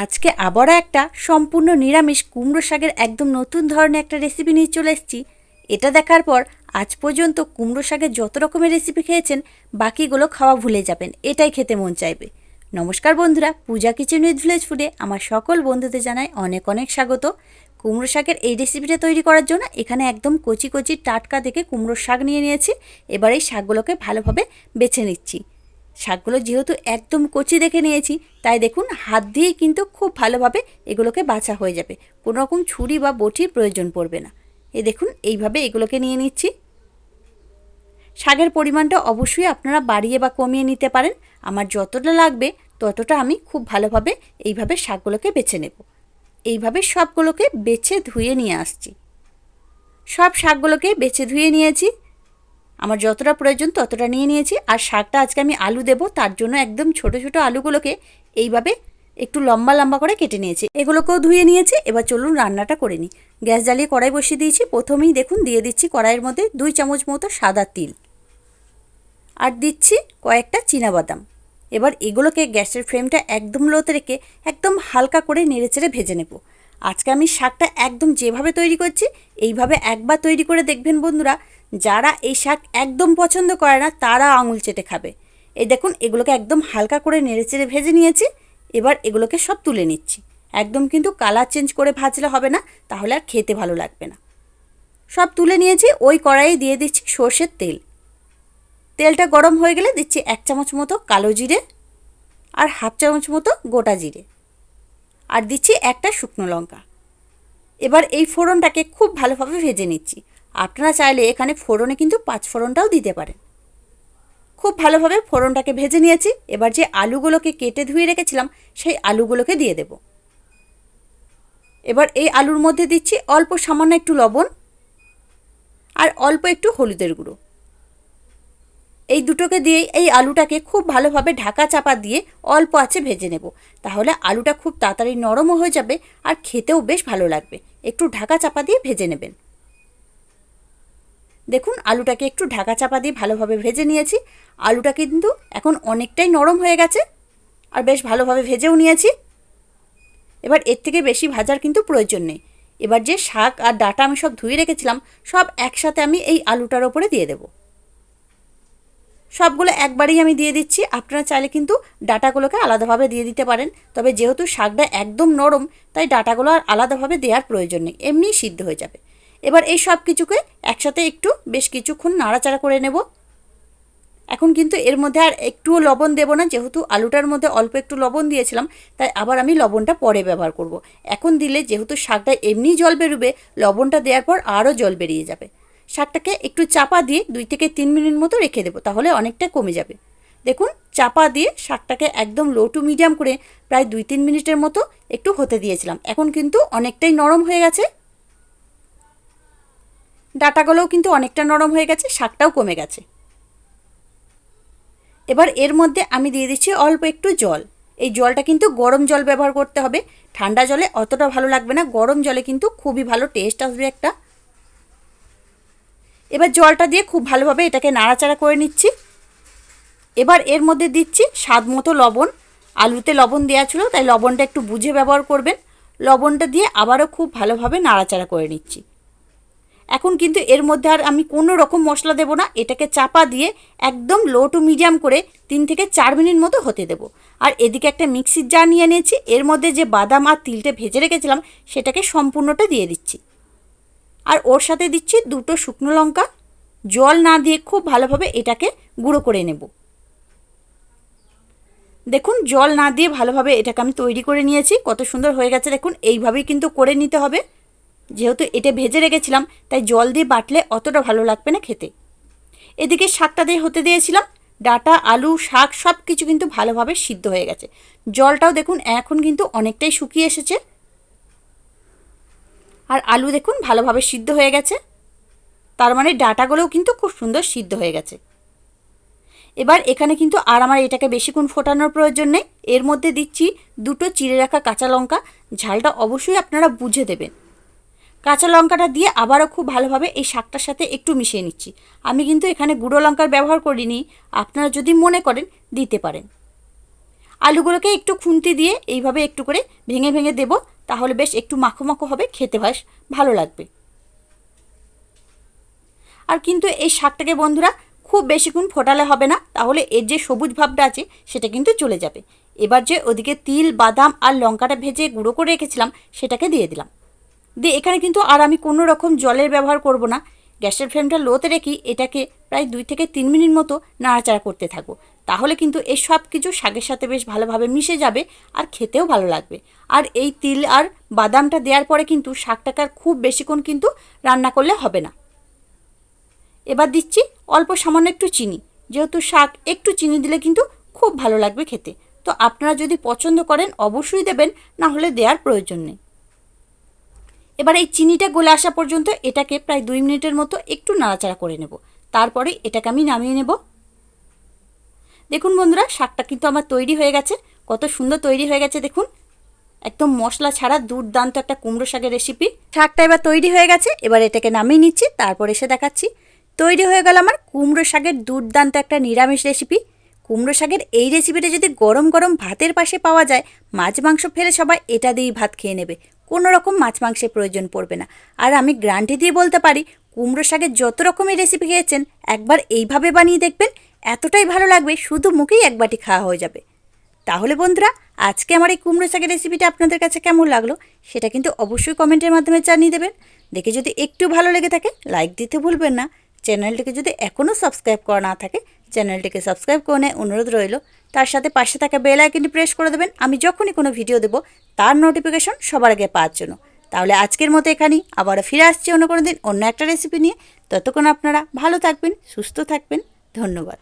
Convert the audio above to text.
আজকে আবারও একটা সম্পূর্ণ নিরামিষ কুমড়ো শাকের একদম নতুন ধরনের একটা রেসিপি নিয়ে চলে এসেছি। এটা দেখার পর আজ পর্যন্ত কুমড়ো শাকের যত রকমের রেসিপি খেয়েছেন বাকিগুলো খাওয়া ভুলে যাবেন, এটাই খেতে মন চাইবে। নমস্কার বন্ধুরা, পূজা কিচেন উইথ ভিলেজ ফুডে আমার সকল বন্ধুদের জানাই অনেক অনেক স্বাগত। কুমড়ো শাকের এই রেসিপিটা তৈরি করার জন্য এখানে একদম কচি কচি টাটকা দেখে কুমড়ো শাক নিয়ে নিয়েছি। এবার এই শাকগুলোকে ভালোভাবে বেছে নিচ্ছি। শাকগুলো যেহেতু একদম কচি দেখে নিয়েছি, তাই দেখুন হাত দিয়েই কিন্তু খুব ভালোভাবে এগুলোকে বাছা হয়ে যাবে, কোনো রকম ছুরি বা বটির প্রয়োজন পড়বে না। এই দেখুন এইভাবে এগুলোকে নিয়ে নিচ্ছি। শাকের পরিমাণটা অবশ্যই আপনারা বাড়িয়ে বা কমিয়ে নিতে পারেন। আমার যতটা লাগবে ততটা আমি খুব ভালোভাবে এইভাবে শাকগুলোকে বেছে নেব। এইভাবে সবগুলোকে বেছে ধুয়ে নিয়ে আসছি। সব শাকগুলোকে বেছে ধুয়ে নিয়েছি, আমার যতটা প্রয়োজন ততটা নিয়ে নিয়েছি। আর শাকটা আজকে আমি আলু দেব, তার জন্য একদম ছোট ছোট আলুগুলোকে এইভাবে একটু লম্বা লম্বা করে কেটে নিয়েছি। এগুলোকেও ধুয়ে নিয়েছি। এবার চলুন রান্নাটা করে নিই। গ্যাস জ্বালিয়ে কড়াই বসিয়ে দিয়েছি। প্রথমেই দেখুন দিয়ে দিচ্ছি কড়াইয়ের মধ্যে 2 চামচ মতো সাদা তিল, আর দিচ্ছি কয়েকটা চীনাবাদাম। এবার এগুলোকে গ্যাসের ফ্লেমটা একদম লোতে রেখে একদম হালকা করে নেড়েচেড়ে ভেজে নেব। আজকে আমি শাকটা একদম যেভাবে তৈরি করছি এইভাবে একবার তৈরি করে দেখবেন বন্ধুরা। যারা এই শাক একদম পছন্দ করে না তারা আঙুল চেটে খাবে। এই দেখুন এগুলোকে একদম হালকা করে নেড়েচেড়ে ভেজে নিয়েছি। এবার এগুলোকে সব তুলে নিচ্ছি। একদম কিন্তু কালার চেঞ্জ করে ভাজলে হবে না, তাহলে আর খেতে ভালো লাগবে না। সব তুলে নিয়েছি। ওই কড়াইয়ে দিয়ে দিচ্ছি সর্ষের তেল। তেলটা গরম হয়ে গেলে দিচ্ছি 1 চামচ মতো কালো জিরে আর 1/2 চামচ মতো গোটা জিরে, আর দিচ্ছি একটা শুকনো লঙ্কা। এবার এই ফোড়নটাকে খুব ভালোভাবে ভেজে নিচ্ছি। আপনারা চাইলে এখানে ফোড়নে কিন্তু 5 ফোড়নটাও দিতে পারেন। খুব ভালোভাবে ফোড়নটাকে ভেজে নিয়েছি। এবার যে আলুগুলোকে কেটে ধুয়ে রেখেছিলাম সেই আলুগুলোকে দিয়ে দেব। এবার এই আলুর মধ্যে দিচ্ছি অল্প সামান্য একটু লবণ আর অল্প একটু হলুদের গুঁড়ো। এই দুটোকে দিয়েই এই আলুটাকে খুব ভালোভাবে ঢাকা চাপা দিয়ে অল্প আঁচে ভেজে নেব। তাহলে আলুটা খুব তাড়াতাড়ি নরমও হয়ে যাবে আর খেতেও বেশ ভালো লাগবে। একটু ঢাকা চাপা দিয়ে ভেজে নেবেন। দেখুন আলুটাকে একটু ঢাকা চাপা দিয়ে ভালোভাবে ভেজে নিয়েছি। আলুটা কিন্তু এখন অনেকটাই নরম হয়ে গেছে আর বেশ ভালোভাবে ভেজেও নিয়েছি। এবার এর থেকে বেশি ভাজার কিন্তু প্রয়োজন নেই। এবার যে শাক আর ডাঁটা আমি সব ধুয়ে রেখেছিলাম সব একসাথে আমি এই আলুটার ওপরে দিয়ে দেব। সবগুলো একবারেই আমি দিয়ে দিচ্ছি। আপনারা চাইলে কিন্তু ডাঁটাগুলোকে আলাদাভাবে দিয়ে দিতে পারেন, তবে যেহেতু শাকটা একদম নরম তাই ডাঁটাগুলো আর আলাদাভাবে দেওয়ার প্রয়োজন নেই, এমনিই সিদ্ধ হয়ে যাবে। এবার এই সব কিছুকে একসাথে একটু বেশ কিছুক্ষণ নাড়াচাড়া করে নেব। এখন কিন্তু এর মধ্যে আর একটুও লবণ দেব না, যেহেতু আলুটার মধ্যে অল্প একটু লবণ দিয়েছিলাম, তাই আবার আমি লবণটা পরে ব্যবহার করব। এখন দিলে যেহেতু শাকটা এমনি জল বেরোবে, লবণটা দেওয়ার পর আরও জল বেরিয়ে যাবে। শাকটাকে একটু চাপা দিয়ে 2 থেকে 3 মিনিট মতো রেখে দেবো, তাহলে অনেকটা কমে যাবে। দেখুন চাপা দিয়ে শাকটাকে একদম লো টু মিডিয়াম করে প্রায় 2-3 মিনিটের মতো একটু হতে দিয়েছিলাম। এখন কিন্তু অনেকটাই নরম হয়ে গেছে। ডাঁটাগুলোও কিন্তু অনেকটা নরম হয়ে গেছে, শাকটাও কমে গেছে। এবার এর মধ্যে আমি দিয়ে দিচ্ছি অল্প একটু জল। এই জলটা কিন্তু গরম জল ব্যবহার করতে হবে, ঠান্ডা জলে অতটা ভালো লাগবে না। গরম জলে কিন্তু খুবই ভালো টেস্ট আসবে একটা। এবার জলটা দিয়ে খুব ভালোভাবে এটাকে নাড়াচাড়া করে নিচ্ছি। এবার এর মধ্যে দিচ্ছি স্বাদ মতো লবণ। আলুতে লবণ দেওয়া ছিল তাই লবণটা একটু বুঝে ব্যবহার করবেন। লবণটা দিয়ে আবারও খুব ভালোভাবে নাড়াচাড়া করে নিচ্ছি। এখন কিন্তু এর মধ্যে আর আমি কোনো রকম মশলা দেব না। এটাকে চাপা দিয়ে একদম লো টু মিডিয়াম করে 3 থেকে 4 মিনিট মতো হতে দেব। আর এদিকে একটা মিক্সির জার নিয়ে নিয়েছি। এর মধ্যে যে বাদাম আর তিলটা ভেজে রেখেছিলাম সেটাকে সম্পূর্ণটা দিয়ে দিচ্ছি। আর ওর সাথে দিচ্ছি 2টো শুকনো লঙ্কা। জল না দিয়ে খুব ভালোভাবে এটাকে গুঁড়ো করে নেব। দেখুন জল না দিয়ে ভালোভাবে এটাকে আমি তৈরি করে নিয়েছি। কত সুন্দর হয়ে গেছে দেখুন। এইভাবেই কিন্তু করে নিতে হবে। যেহেতু এটা ভেজে রেখেছিলাম তাই জল দিয়ে বাটলে অতটা ভালো লাগবে না খেতে। এদিকে শাকটা দিয়ে হতে দিয়েছিলাম। ডাঁটা আলু শাক সব কিছু কিন্তু ভালোভাবে সিদ্ধ হয়ে গেছে। জলটাও দেখুন এখন কিন্তু অনেকটাই শুকিয়ে এসেছে। আর আলু দেখুন ভালোভাবে সিদ্ধ হয়ে গেছে, তার মানে ডাঁটাগুলোও কিন্তু খুব সুন্দর সিদ্ধ হয়ে গেছে। এবার এখানে কিন্তু আর আমার এটাকে বেশিক্ষণ ফোটানোর প্রয়োজন নেই। এর মধ্যে দিচ্ছি 2টো চিড়ে রাখা কাঁচা লঙ্কা। ঝালটা অবশ্যই আপনারা বুঝে দেবেন। কাঁচা লঙ্কাটা দিয়ে আবারও খুব ভালোভাবে এই শাকটার সাথে একটু মিশিয়ে নিচ্ছি। আমি কিন্তু এখানে গুঁড়ো লঙ্কার ব্যবহার করিনি, আপনারা যদি মনে করেন দিতে পারেন। আলুগুলোকে একটু খুন্তি দিয়ে এইভাবে একটু করে ভেঙে ভেঙে দেব, তাহলে বেশ একটু মাখো মাখো হবে, খেতে বেশ ভালো লাগবে। আর কিন্তু এই শাকটাকে বন্ধুরা খুব বেশিক্ষণ ফোটালে হবে না, তাহলে এর যে সবুজ ভাবটা আছে সেটা কিন্তু চলে যাবে। এবার যে ওদিকে তিল, বাদাম আর লঙ্কাটা ভেজে গুঁড়ো করে রেখেছিলাম সেটাকে দিয়ে দিলাম। দিয়ে এখানে কিন্তু আর আমি কোনো রকম জলের ব্যবহার করব না। গ্যাসের ফ্লেমটা লোতে রেখে এটাকে প্রায় 2 থেকে 3 মিনিট মতো নাড়াচাড়া করতে থাকবো। তাহলে কিন্তু এই সব কিছু শাকের সাথে বেশ ভালোভাবে মিশে যাবে আর খেতেও ভালো লাগবে। আর এই তিল আর বাদামটা দেওয়ার পরে কিন্তু শাকটাকে আর খুব বেশিক্ষণ কিন্তু রান্না করলে হবে না। এবার দিচ্ছি অল্প সামান্য একটু চিনি, যেহেতু শাক একটু চিনি দিলে কিন্তু খুব ভালো লাগবে খেতে। তো আপনারা যদি পছন্দ করেন অবশ্যই দেবেন, না হলে দেওয়ার প্রয়োজন নেই। এবার এই চিনিটা গলে আসা পর্যন্ত এটাকে প্রায় 2 মিনিটের মতো একটু নাড়াচাড়া করে নেব। তারপরে এটাকে আমি নামিয়ে নেব। দেখুন বন্ধুরা, শাকটা কিন্তু আমার তৈরি হয়ে গেছে। কত সুন্দর তৈরি হয়ে গেছে দেখুন, একদম মশলা ছাড়া দুর্দান্ত একটা কুমড়ো শাকের রেসিপি। শাকটা এবার তৈরি হয়ে গেছে, এবার এটাকে নামিয়ে নিচ্ছি, তারপর এসে দেখাচ্ছি। তৈরি হয়ে গেল আমার কুমড়ো শাকের দুর্দান্ত একটা নিরামিষ রেসিপি। কুমড়ো শাকের এই রেসিপিটা যদি গরম গরম ভাতের পাশে পাওয়া যায়, মাছ মাংস ফেলে সবাই এটা দিয়েই ভাত খেয়ে নেবে, কোনো রকম মাছ মাংসের প্রয়োজন পড়বে না। আর আমি গ্যারান্টি দিয়ে বলতে পারি, কুমড়ো শাকের যত রকমের রেসিপি খেয়েছেন একবার এইভাবে বানিয়ে দেখবেন, এতটাই ভালো লাগবে, শুধু মুখেই এক বাটি খাওয়া হয়ে যাবে। তাহলে বন্ধুরা, আজকে আমার এই কুমড়ো শাকের রেসিপিটা আপনাদের কাছে কেমন লাগলো সেটা কিন্তু অবশ্যই কমেন্টের মাধ্যমে জানিয়ে দেবেন। দেখে যদি একটু ভালো লেগে থাকে লাইক দিতে ভুলবেন না। চ্যানেলটিকে যদি এখনও সাবস্ক্রাইব করা না থাকে চ্যানেলটিকে সাবস্ক্রাইব করে নেওয়ার অনুরোধ রইল। তার সাথে পাশে থাকা বেল আইকনটি প্রেস করে দেবেন, আমি যখনই কোনো ভিডিও দেবো তার নোটিফিকেশন সবার আগে পাওয়ার জন্য। তাহলে আজকের মতো এখানেই, আবারও ফিরে আসছি অন্য কোনো দিন অন্য একটা রেসিপি নিয়ে। ততক্ষণ আপনারা ভালো থাকবেন, সুস্থ থাকবেন। ধন্যবাদ।